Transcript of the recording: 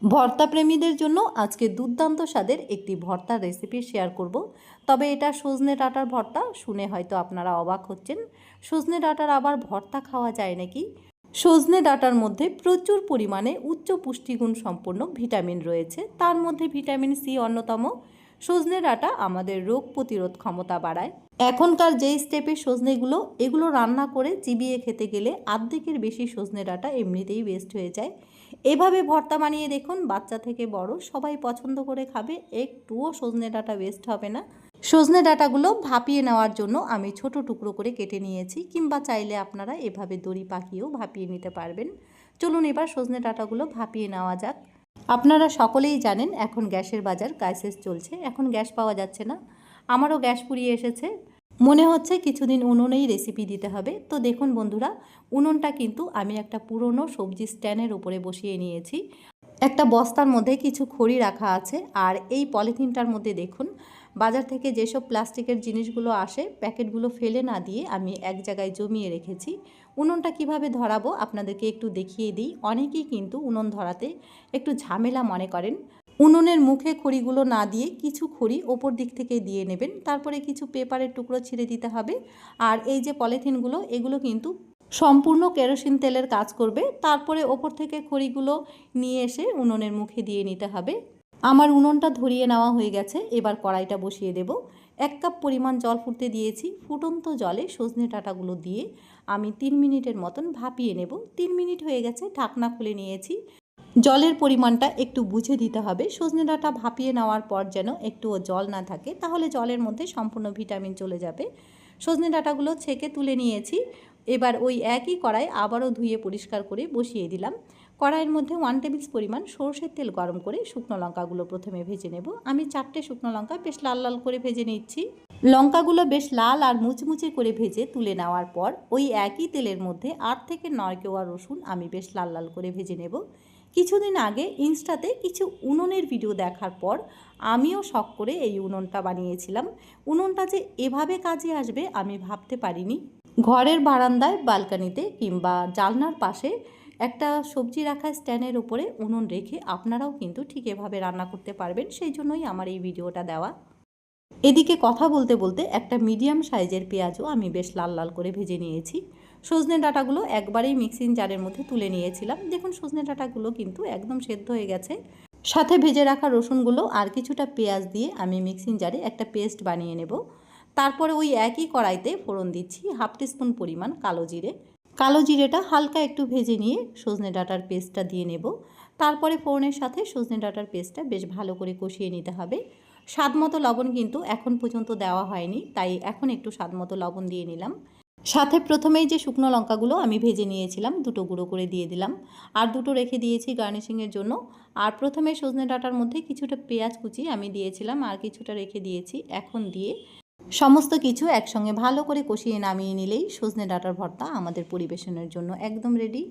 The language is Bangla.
ভর্তা প্রেমীদের জন্য আজকে দুর্দান্ত স্বাদের একটি ভর্তার রেসিপি শেয়ার করব। তবে এটা সজনে ডাঁটার ভর্তা, শুনে হয়তো আপনারা অবাক হচ্ছেন, সজনে ডাঁটার আবার ভর্তা খাওয়া যায় নাকি? সজনে ডাঁটার মধ্যে প্রচুর পরিমাণে উচ্চ পুষ্টিগুণ সম্পন্ন ভিটামিন রয়েছে, তার মধ্যে ভিটামিন সি অন্যতম। সজনে ডাঁটা আমাদের রোগ প্রতিরোধ ক্ষমতা বাড়ায়। এখনকার যেই স্টেপে সজনেগুলো এগুলো রান্না করে চিবিয়ে খেতে গেলে অর্ধেকের বেশি সজনে ডাঁটা এমনিতেই ওয়েস্ট হয়ে যায়। এভাবে ভর্তা বানিয়ে দেখুন, বাচ্চা থেকে বড় সবাই পছন্দ করে খাবে, একটুও সজনে ডাঁটা ওয়েস্ট হবে না। সজনে ডাঁটাগুলো ভাপিয়ে নেওয়ার জন্য আমি ছোট টুকরো করে কেটে নিয়েছি, কিংবা চাইলে আপনারা এভাবে দড়ি পাকিয়েও ভাপিয়ে নিতে পারবেন। চলুন এবার সজনে ডাঁটাগুলো ভাপিয়ে নেওয়া যাক। আপনারা সকলেই জানেন এখন গ্যাসের বাজার ক্রাইসিস চলছে, এখন গ্যাস পাওয়া যাচ্ছে না। আমারও গ্যাস ফুরিয়ে এসেছে, মনে হচ্ছে কিছুদিন উনুনেই রেসিপি দিতে হবে। তো দেখুন বন্ধুরা, উনুনটা কিন্তু আমি একটা পুরনো সবজি স্ট্যান্ডের উপরে বসিয়ে নিয়েছি। একটা বস্তার মধ্যে কিছু খড়ি রাখা আছে, আর এই পলিথিনটার মধ্যে দেখুন বাজার থেকে যেসব প্লাস্টিকের জিনিসগুলো আসে প্যাকেটগুলো ফেলে না দিয়ে আমি এক জায়গায় জমিয়ে রেখেছি। উনুনটা কিভাবে ধরাবো আপনাদেরকে একটু দেখিয়ে দিই। অনেকেই কিন্তু উনুন ধরাতে একটু ঝামেলা মনে করেন। উনুনের মুখে খড়িগুলো না দিয়ে কিছু খড়ি ওপর দিক থেকে দিয়ে নেবেন, তারপরে কিছু পেপারের টুকরো ছিঁড়ে দিতে হবে। আর এই যে পলিথিনগুলো, এগুলো কিন্তু সম্পূর্ণ কেরোসিন তেলের কাজ করবে। তারপরে ওপর থেকে খড়িগুলো নিয়ে এসে উনুনের মুখে দিয়ে নিতে হবে। আমার উনুনটা ধরিয়ে নেওয়া হয়ে গেছে, এবার কড়াইটা বসিয়ে দেব। 1 কাপ পরিমাণ জল ফুটতে দিয়েছি। ফুটন্ত জলে সজনে ডাঁটাগুলো দিয়ে আমি 3 মিনিটের মতন ভাপিয়ে নেব। 3 মিনিট হয়ে গেছে, ঢাকনা খুলে নিয়েছি। জলের পরিমাণটা একটু বুঝে দিতে হবে। সজনে ডাঁটা ভাপিয়ে নেওয়ার পর যেন একটুও জল না থাকে, তাহলে জলের মধ্যে সম্পূর্ণ ভিটামিন চলে যাবে। সজনে ডাঁটাগুলো ছেঁকে তুলে নিয়েছি। এবার ওই একই কড়াই আবারও ধুয়ে পরিষ্কার করে বসিয়ে দিলাম। কড়াইয়ের মধ্যে 1 টেবিল পরিমাণ সরষের তেল গরম করে শুকনো লঙ্কাগুলো প্রথমে ভেজে নেব। আমি 4টে শুকনো লঙ্কা বেশ লাল লাল করে ভেজে নিচ্ছি। লঙ্কাগুলো বেশ লাল আর মুচমুচে করে ভেজে তুলে নেওয়ার পর ওই একই তেলের মধ্যে 8 থেকে 9 কোয়া রসুন আমি বেশ লাল লাল করে ভেজে নেব। কিছুদিন আগে ইনস্টাতে কিছু উনুনের ভিডিও দেখার পর আমিও শখ করে এই উনুনটা বানিয়েছিলাম। উনুনটা যে এভাবে কাজে আসবে আমি ভাবতে পারিনি। ঘরের বারান্দায়, বালকানিতে কিংবা জানলার পাশে একটা সবজি রাখা স্ট্যান্ডের উপরে উনুন রেখে আপনারাও কিন্তু ঠিক এভাবে রান্না করতে পারবেন, সেই জন্যই আমার এই ভিডিওটা দেওয়া। এদিকে কথা বলতে বলতে একটা মিডিয়াম সাইজের পেঁয়াজও আমি বেশ লাল লাল করে ভেজে নিয়েছি। সজনে ডাঁটাগুলো একবারেই মিক্সিং জারের মধ্যে তুলে নিয়েছিলাম। দেখুন সজনে ডাঁটাগুলো কিন্তু একদম সেদ্ধ হয়ে গেছে। সাথে ভেজে রাখা রসুনগুলো আর কিছুটা পেঁয়াজ দিয়ে আমি মিক্সিং জারে একটা পেস্ট বানিয়ে নেব। তারপরে ওই একই কড়াইতে ফোড়ন দিচ্ছি 1/2 টিস্পুন পরিমাণ কালো জিরে। কালো জিরেটা হালকা একটু ভেজে নিয়ে সজনে ডাঁটার পেস্টটা দিয়ে নেব। তারপরে ফোড়নের সাথে সজনে ডাঁটার পেস্টটা বেশ ভালো করে কষিয়ে নিতে হবে। স্বাদ মতো লবণ কিন্তু এখন পর্যন্ত দেওয়া হয়নি, তাই এখন একটু স্বাদ মতো লবণ দিয়ে নিলাম। সাথে প্রথমেই যে শুকনো লঙ্কাগুলো আমি ভেজে নিয়েছিলাম দুটো গুঁড়ো করে দিয়ে দিলাম, আর দুটো রেখে দিয়েছি গার্নিশিংয়ের জন্য। আর প্রথমে সজনে ডাঁটার মধ্যে কিছুটা পেঁয়াজ কুচি আমি দিয়েছিলাম, আর কিছুটা রেখে দিয়েছি। এখন দিয়ে সমস্ত কিছু একসঙ্গে ভালো করে কষিয়ে নামিয়ে নিলেই সজনে ডাঁটার ভর্তা আমাদের পরিবেশনের জন্য একদম রেডি।